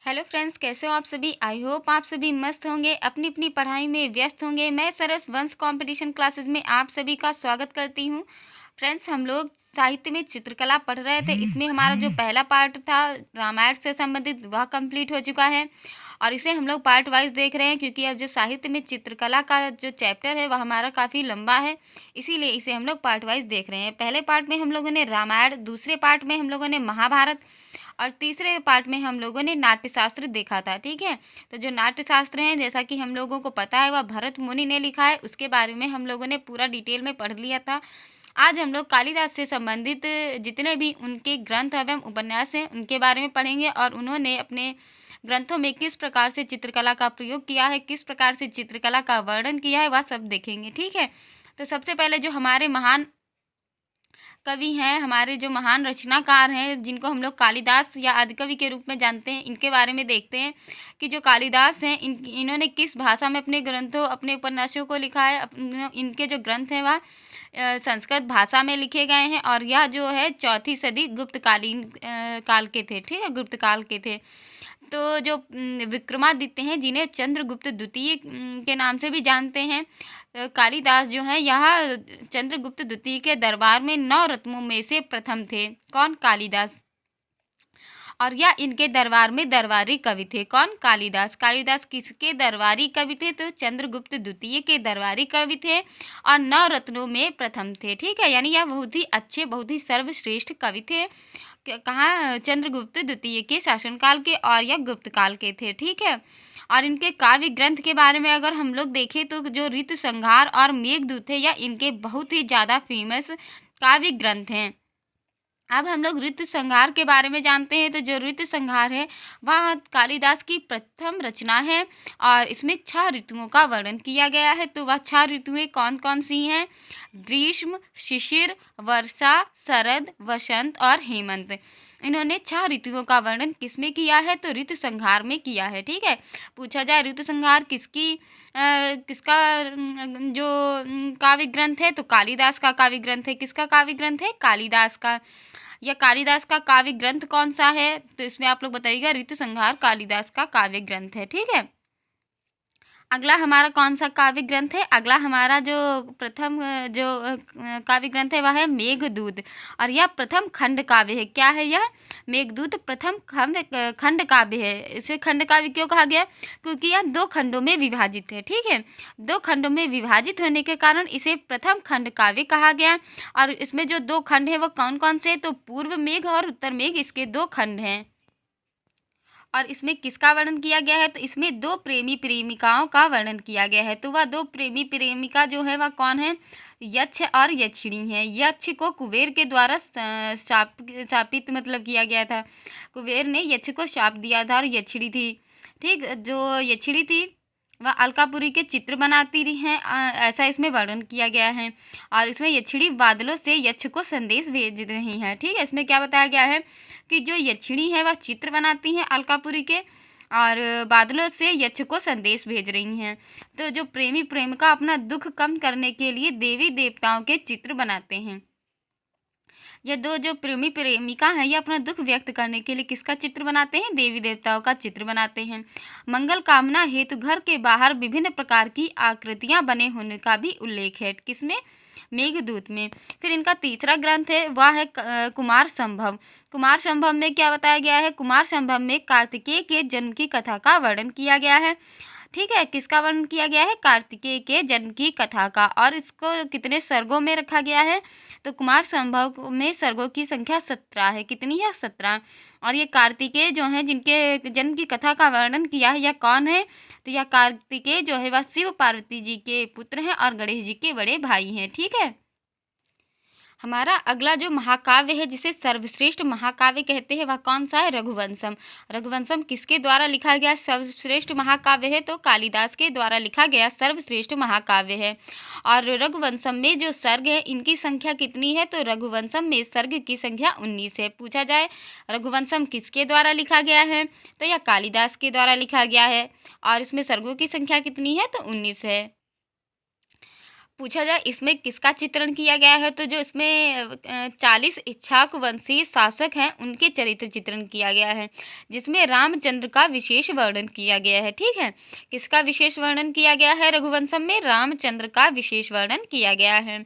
Hello friends, कैसे हो आप सभी। आई होप आप सभी मस्त होंगे, अपनी अपनी पढ़ाई में व्यस्त होंगे। मैं सरस वंश कंपटीशन क्लासेस में आप सभी का स्वागत करती हूँ। फ्रेंड्स, हम लोग साहित्य में चित्रकला पढ़ रहे थे। इसमें हमारा जो पहला पार्ट था रामायण से संबंधित, वह कंप्लीट हो चुका है और इसे हम लोग पार्ट वाइज देख रहे हैं, क्योंकि यह जो साहित्य में चित्रकला का जो चैप्टर है वह हमारा काफ़ी लंबा है। इसीलिए इसे हम लोग पार्ट वाइज देख रहे हैं। पहले पार्ट में हम लोगों ने रामायण, दूसरे पार्ट में हम लोगों ने महाभारत और तीसरे पार्ट में हम लोगों ने नाट्यशास्त्र देखा था। ठीक है, तो जो नाट्यशास्त्र हैं, जैसा कि हम लोगों को पता है, वह भरत मुनि ने लिखा है। उसके बारे में हम लोगों ने पूरा डिटेल में पढ़ लिया था। आज हम लोग कालिदास से संबंधित जितने भी उनके ग्रंथ एवं उपन्यास हैं उनके बारे में पढ़ेंगे और उन्होंने अपने ग्रंथों में किस प्रकार से चित्रकला का प्रयोग किया है, किस प्रकार से चित्रकला का वर्णन किया है, वह सब देखेंगे। ठीक है, तो सबसे पहले जो हमारे महान कवि हैं, हमारे जो महान रचनाकार हैं, जिनको हम लोग कालिदास या आदिकवि के रूप में जानते हैं, इनके बारे में देखते हैं कि जो कालिदास हैं इन्होंने किस भाषा में अपने ग्रंथों, अपने उपन्यासों को लिखा है। इनके जो ग्रंथ हैं वह संस्कृत भाषा में लिखे गए हैं और यह जो है चौथी सदी गुप्तकालीन काल के थे। ठीक है, गुप्त काल के थे। तो जो विक्रमादित्य हैं, जिन्हें चंद्रगुप्त द्वितीय के नाम से भी जानते हैं, कालिदास जो है यह चंद्रगुप्त द्वितीय के दरबार में 9 रत्नों में से प्रथम थे। कौन? कालिदास। और यह इनके दरबार में दरबारी कवि थे। कौन? कालिदास। कालिदास किसके दरबारी कवि थे? तो चंद्रगुप्त द्वितीय के दरबारी कवि थे और 9 रत्नों में प्रथम थे। ठीक है, यानी यह बहुत ही अच्छे, बहुत ही सर्वश्रेष्ठ कवि थे। कहाँ? चंद्रगुप्त द्वितीय के शासनकाल के, और यह गुप्त काल के थे। ठीक है, और इनके काव्य ग्रंथ के बारे में अगर हम लोग देखें तो जो ऋतु संहार और मेघदूत है, यह इनके बहुत ही ज़्यादा फेमस काव्य ग्रंथ हैं। अब हम लोग ऋतु संहार के बारे में जानते हैं। तो जो ऋतु संहार है वह कालिदास की प्रथम रचना है और इसमें 6 ऋतुओं का वर्णन किया गया है। तो वह 6 ऋतुएं कौन कौन सी हैं? ग्रीष्म, शिशिर, वर्षा, शरद, वसंत और हेमंत। इन्होंने 6 ऋतुओं का वर्णन किसमें किया है? तो ऋतु संहार में किया है। ठीक है, पूछा जाए ऋतु संहार किसका जो काव्य ग्रंथ है, तो कालिदास का काव्य ग्रंथ है। किसका काव्य ग्रंथ है? कालिदास का। या कालिदास का काव्य ग्रंथ कौन सा है? तो इसमें आप लोग बताइएगा। ऋतु संहार कालिदास का काव्य ग्रंथ है। ठीक है, अगला हमारा कौन सा काव्य ग्रंथ है? अगला हमारा जो प्रथम काव्य ग्रंथ है वह है मेघदूत और यह प्रथम खंड काव्य है। क्या है यह? मेघदूत प्रथम खंड काव्य है। इसे खंड काव्य क्यों कहा गया? क्योंकि यह 2 खंडों में विभाजित है। ठीक है, 2 खंडों में विभाजित होने के कारण इसे प्रथम खंड काव्य कहा गया। और इसमें जो 2 खंड है वो कौन कौन से? तो पूर्व मेघ और उत्तर मेघ, इसके 2 खंड हैं। और इसमें किसका वर्णन किया गया है? तो इसमें 2 प्रेमी प्रेमिकाओं का वर्णन किया गया है। तो वह 2 प्रेमी प्रेमिका जो है वह कौन है? यक्ष और यक्षिणी है। यक्ष को कुबेर के द्वारा शापित मतलब किया गया था। कुबेर ने यक्ष को शाप दिया था और यक्षिणी थी। ठीक, जो यक्षिणी थी वह अलकापुरी के चित्र बनाती रही हैं, ऐसा इसमें वर्णन किया गया है। और इसमें यक्षिणी बादलों से यक्ष को संदेश भेज रही हैं। ठीक है, इसमें क्या बताया गया है कि जो यक्षिणी है वह चित्र बनाती हैं अलकापुरी के और बादलों से यक्ष को संदेश भेज रही हैं। तो जो प्रेमी प्रेमिका अपना दुख कम करने के लिए देवी देवताओं के चित्र बनाते हैं। ये 2 जो प्रेमी प्रेमिका हैं, ये अपना दुख व्यक्त करने के लिए किसका चित्र बनाते हैं? देवी देवताओं का चित्र बनाते हैं। मंगल कामना हेतु घर के बाहर विभिन्न प्रकार की आकृतियां बने होने का भी उल्लेख है। किसमें? मेघदूत में। फिर इनका तीसरा ग्रंथ है वह है कुमार संभव। कुमार संभव में क्या बताया गया है? कुमार संभव में कार्तिकेय के जन्म की कथा का वर्णन किया गया है। ठीक है, किसका वर्णन किया गया है? कार्तिकेय के जन्म की कथा का। और इसको कितने सर्गों में रखा गया है? तो कुमार संभव में सर्गों की संख्या 17 है। कितनी है? 17। और ये कार्तिकेय जो हैं, जिनके जन्म की कथा का वर्णन किया है, यह कौन है? तो यह कार्तिकेय जो है वह शिव पार्वती जी के पुत्र हैं और गणेश जी के बड़े भाई हैं। ठीक है, हमारा अगला जो महाकाव्य है, जिसे सर्वश्रेष्ठ महाकाव्य कहते हैं, वह कौन सा है? रघुवंशम। रघुवंशम किसके द्वारा लिखा गया सर्वश्रेष्ठ महाकाव्य है? तो कालिदास के द्वारा लिखा गया सर्वश्रेष्ठ महाकाव्य है। और रघुवंशम में जो सर्ग है, इनकी संख्या कितनी है? तो रघुवंशम में सर्ग की संख्या 19 है। पूछा जाए रघुवंशम किसके द्वारा लिखा गया है? तो यह कालिदास के द्वारा लिखा गया है। और इसमें सर्गों की संख्या कितनी है? तो 19 है। पूछा जाए इसमें किसका चित्रण किया गया है, तो जो इसमें 40 इक्ष्वाकु वंशीय शासक हैं उनके चरित्र चित्रण किया गया है, जिसमें रामचंद्र का विशेष वर्णन किया गया है। ठीक है, किसका विशेष वर्णन किया गया है? रघुवंशम में रामचंद्र का विशेष वर्णन किया गया है।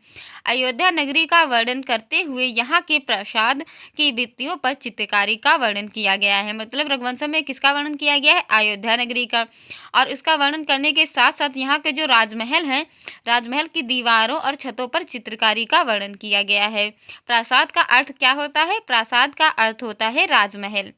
अयोध्या नगरी का वर्णन करते हुए यहाँ के प्रासाद की भित्तियों पर चित्रकारी का वर्णन किया गया है। मतलब रघुवंशम में किसका वर्णन किया गया है? अयोध्या नगरी का। और इसका वर्णन करने के साथ साथ यहाँ के जो राजमहल हैं, राजमहल की दीवारों और छतों पर चित्रकारी का वर्णन किया गया है। प्रासाद का अर्थ क्या होता है? प्रासाद का अर्थ होता है राजमहल।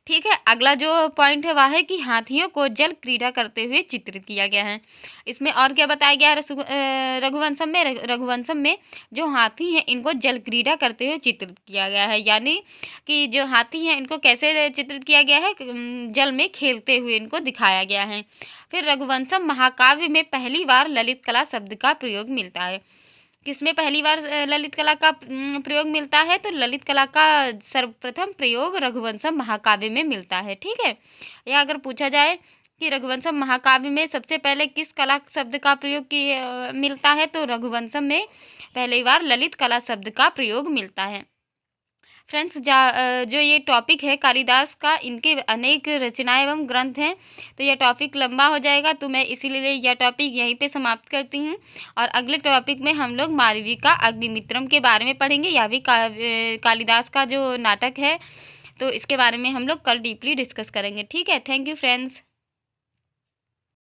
ठीक है, अगला जो पॉइंट है वह है कि हाथियों को जल क्रीड़ा करते हुए चित्रित किया गया है। इसमें और क्या बताया गया है? रघुवंशम में जो हाथी हैं इनको जल क्रीड़ा करते हुए चित्रित किया गया है, यानी कि जो हाथी हैं इनको कैसे चित्रित किया गया है? जल में खेलते हुए इनको दिखाया गया है। फिर रघुवंशम महाकाव्य में पहली बार ललित कला शब्द का प्रयोग मिलता है। किसमें पहली बार ललित कला का प्रयोग मिलता है? तो ललित कला का सर्वप्रथम प्रयोग रघुवंशम महाकाव्य में मिलता है। ठीक है, या अगर पूछा जाए कि रघुवंशम महाकाव्य में सबसे पहले किस कला शब्द का प्रयोग मिलता है, तो रघुवंशम में पहली बार ललित कला शब्द का प्रयोग मिलता है। फ्रेंड्स, जो ये टॉपिक है कालिदास का, इनके अनेक रचनाएं एवं ग्रंथ हैं, तो यह टॉपिक लंबा हो जाएगा, तो मैं इसीलिए यह टॉपिक यहीं पे समाप्त करती हूँ। और अगले टॉपिक में हम लोग मालविका का अग्निमित्रम के बारे में पढ़ेंगे। यह भी कालिदास का जो नाटक है, तो इसके बारे में हम लोग कल डीपली डिस्कस करेंगे। ठीक है, थैंक यू फ्रेंड्स।